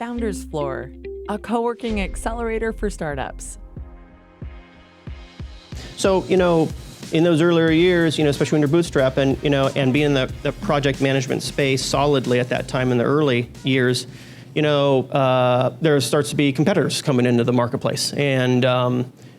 Founders Floor, a co-working accelerator for startups. So, in those earlier years, especially when you're bootstrapping, and being in the project management space solidly at that time in the early years, there starts to be competitors coming into the marketplace. And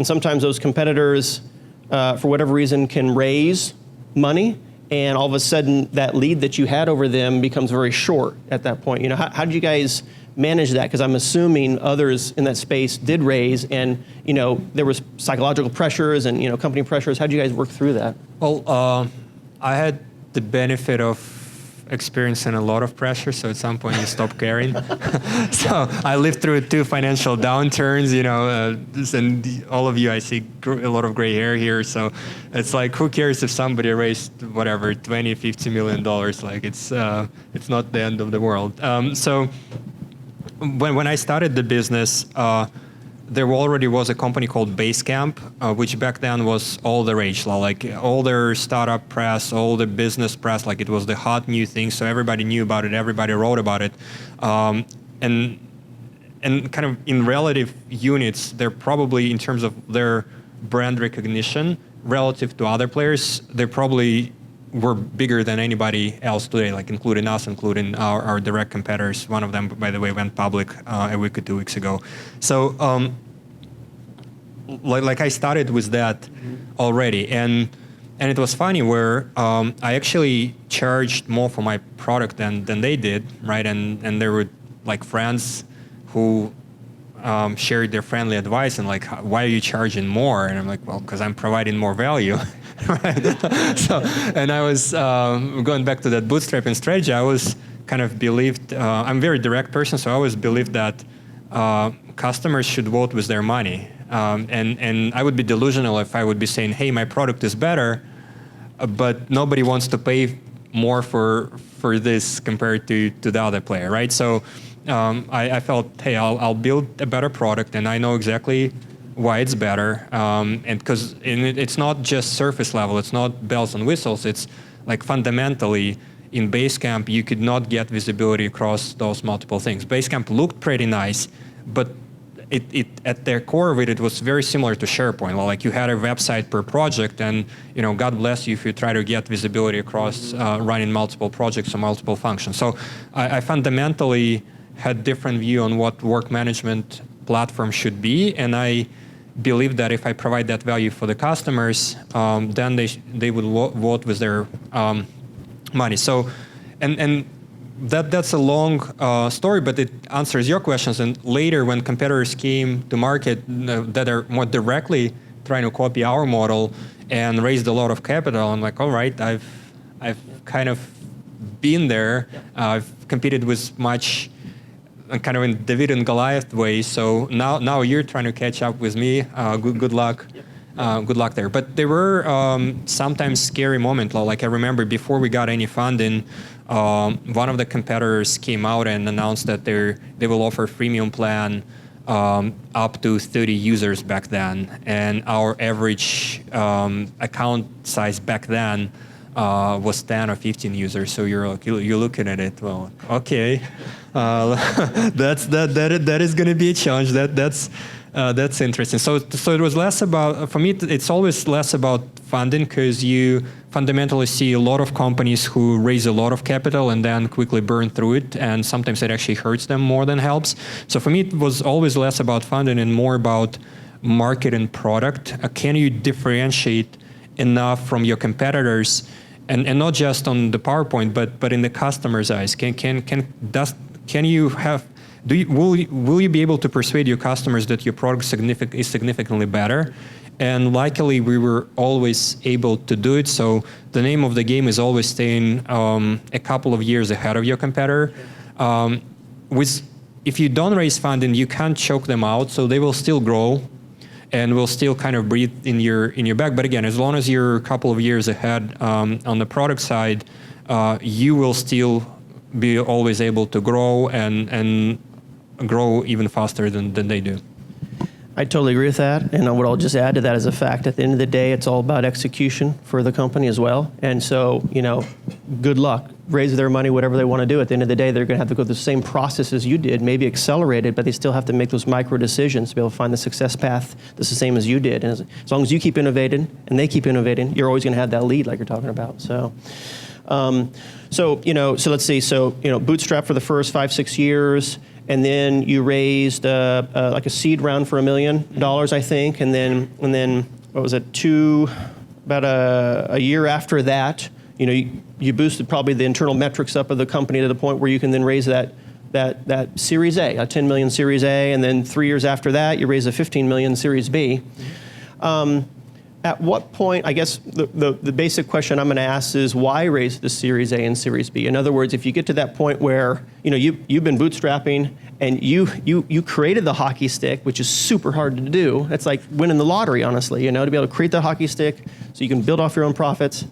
sometimes those competitors, for whatever reason, can raise money, and all of a sudden that lead that you had over them becomes very short at that point. How did you guys manage that? Because I'm assuming others in that space did raise, and there was psychological pressures and company pressures. How did you guys work through that? Well, I had the benefit of experiencing a lot of pressure, so at some point you stop caring. So I lived through 2 financial downturns, and all of you, I see a lot of gray hair here, so it's like, who cares if somebody raised whatever, $20, $50 million, like it's not the end of the world. So when I started the business, there already was a company called Basecamp, which back then was all the rage, like all their startup press, all the business press, like it was the hot new thing. So everybody knew about it, everybody wrote about it. And kind of in relative units, they're probably, in terms of their brand recognition, relative to other players, they probably were bigger than anybody else today, like including us, including our direct competitors. One of them, by the way, went public a week or 2 weeks ago. So like I started with that already. And it was funny where I actually charged more for my product than they did, right? And there were like friends who shared their friendly advice and like, why are you charging more? And I'm like, well, because I'm providing more value. Right. So, and I was going back to that bootstrapping strategy. I was kind of believed. I'm a very direct person, so I always believed that customers should vote with their money. And I would be delusional if I would be saying, "Hey, my product is better," but nobody wants to pay more for this compared to the other player, right? So I felt, hey, I'll build a better product, and I know exactly why it's better, and because it's not just surface level, it's not bells and whistles, it's like fundamentally in Basecamp you could not get visibility across those multiple things. Basecamp looked pretty nice, but it at their core of it was very similar to SharePoint. Like you had a website per project, and God bless you if you try to get visibility across running multiple projects or multiple functions. So I fundamentally had different view on what work management platform should be, and I believe that if I provide that value for the customers, then they would vote with their money. So, and that's a long story, but it answers your questions. And later, when competitors came to market that are more directly trying to copy our model and raised a lot of capital, I'm like, all right, I've kind of been there. I've competed with much. Kind of in David and Goliath way. So now you're trying to catch up with me. Good luck. Good luck there. But there were sometimes scary moments. Like I remember before we got any funding, one of the competitors came out and announced that they will offer a freemium plan up to 30 users back then. And our average account size back then was 10 or 15 users. So you're looking at it, well, okay, that is going to be a challenge. That's interesting. So it was less about, for me, it's always less about funding, because you fundamentally see a lot of companies who raise a lot of capital and then quickly burn through it, and sometimes it actually hurts them more than helps. So for me, it was always less about funding and more about market and product. Can you differentiate enough from your competitors? And not just on the PowerPoint, but in the customer's eyes. Will you be able to persuade your customers that your product is significantly better? And luckily, we were always able to do it. So the name of the game is always staying a couple of years ahead of your competitor. If you don't raise funding, you can't choke them out, so they will still grow and will still kind of breathe in your back. But again, as long as you're a couple of years ahead on the product side, you will still be always able to grow and grow even faster than they do. I totally agree with that. And what I'll just add to that is a fact. At the end of the day, it's all about execution for the company as well. And so, good luck raise their money, whatever they want to do. At the end of the day, they're going to have to go through the same process as you did, maybe accelerated, but they still have to make those micro decisions to be able to find the success path that's the same as you did. And as long as you keep innovating and they keep innovating, you're always going to have that lead like you're talking about. So let's see. So, bootstrap for the first 5-6 years, and then you raised like a seed round for $1 million, I think, and then what was it? About a year after that, you boosted probably the internal metrics up of the company to the point where you can then raise that Series A, a 10 million Series A, and then 3 years after that, you raise a 15 million Series B. At what point, I guess the basic question I'm going to ask is why raise the Series A and Series B? In other words, if you get to that point where you've been bootstrapping and you created the hockey stick, which is super hard to do. It's like winning the lottery, honestly, to be able to create the hockey stick so you can build off your own profits.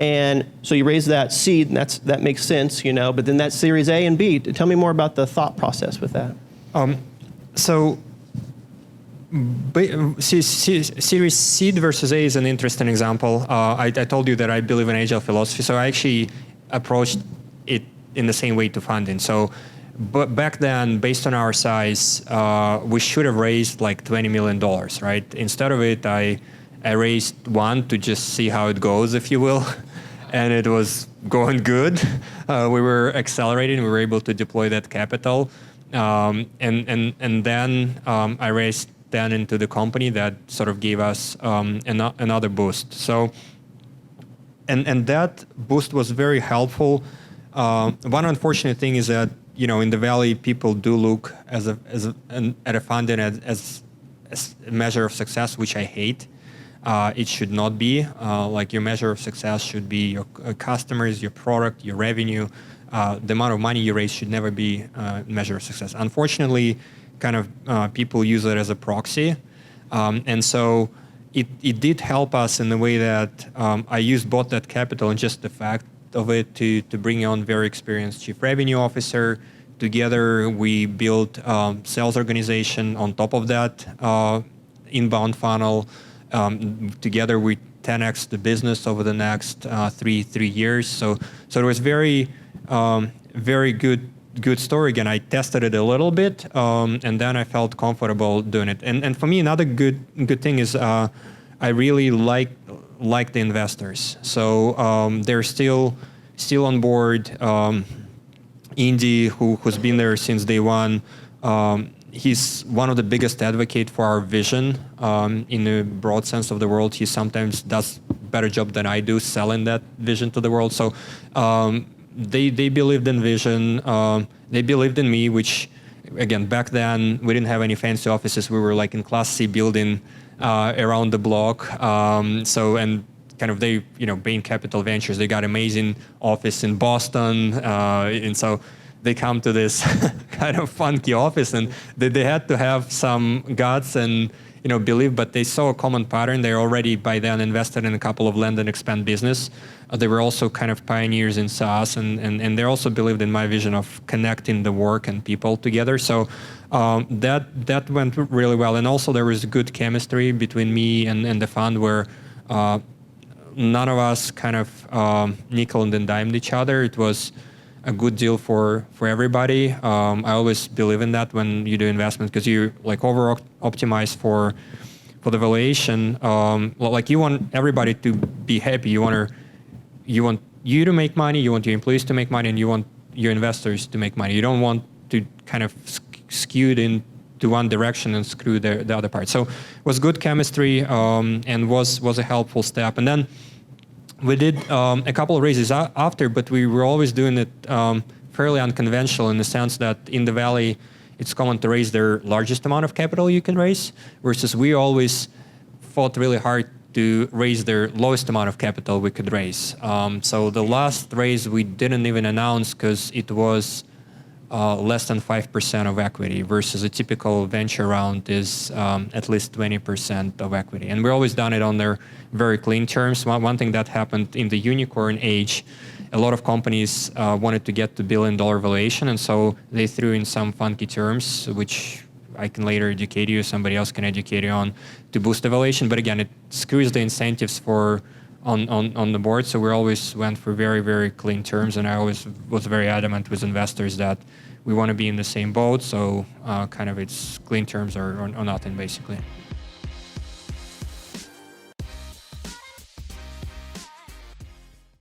And so you raise that seed, and that makes sense, but then that Series A and B, tell me more about the thought process with that. Series Seed versus A is an interesting example. I told you that I believe in agile philosophy, so I actually approached it in the same way to funding. So, but back then, based on our size, we should have raised like $20 million, right? Instead of it, I raised one to just see how it goes, if you will, and it was going good. We were accelerating. We were able to deploy that capital, and then I raised then into the company that sort of gave us another boost. So, and that boost was very helpful. One unfortunate thing is that in the Valley, people do look at a funding as a measure of success, which I hate. It should not be. Like your measure of success should be your customers, your product, your revenue. The amount of money you raise should never be a measure of success. Unfortunately, kind of people use it as a proxy. And so it did help us in the way that I used both that capital and just the fact of it to bring on very experienced chief revenue officer. Together, we built sales organization on top of that inbound funnel. Together, we 10x the business over the next three years. So it was very good story. Again, I tested it a little bit, and then I felt comfortable doing it. And for me, another good thing is I really like the investors. So they're still on board. Indy, who's been there since day one, he's one of the biggest advocates for our vision in a broad sense of the word. He sometimes does a better job than I do selling that vision to the world. So they believed in vision. They believed in me, which, again, back then, we didn't have any fancy offices. We were like in Class C building around the block. And kind of Bain Capital Ventures, they got amazing office in Boston. And so they come to this kind of funky office, and they had to have some guts and believe, but they saw a common pattern. They already by then invested in a couple of land and expand business. They were also kind of pioneers in SaaS, and they also believed in my vision of connecting the work and people together. So that went really well. And also there was good chemistry between me and the fund where none of us kind of nickel and dimed each other. It was a good deal for everybody. I always believe in that when you do investment, because you like over optimize for the valuation. Like you want everybody to be happy. You want you to make money. You want your employees to make money, and you want your investors to make money. You don't want to kind of skew it into one direction and screw the other part. So it was good chemistry and was a helpful step. And then we did a couple of raises after, but we were always doing it fairly unconventional in the sense that in the Valley, it's common to raise their largest amount of capital you can raise, versus we always fought really hard to raise their lowest amount of capital we could raise. So the last raise we didn't even announce because it was less than 5% of equity, versus a typical venture round is at least 20% of equity. And we've always done it on their very clean terms. One thing that happened in the unicorn age, a lot of companies wanted to get to $1 billion valuation, and so they threw in some funky terms, which I can later educate you, somebody else can educate you on, to boost the valuation. But again, it screws the incentives for on the board, so we always went for very, very clean terms, and I always was very adamant with investors that we want to be in the same boat, so kind of it's clean terms or nothing, basically.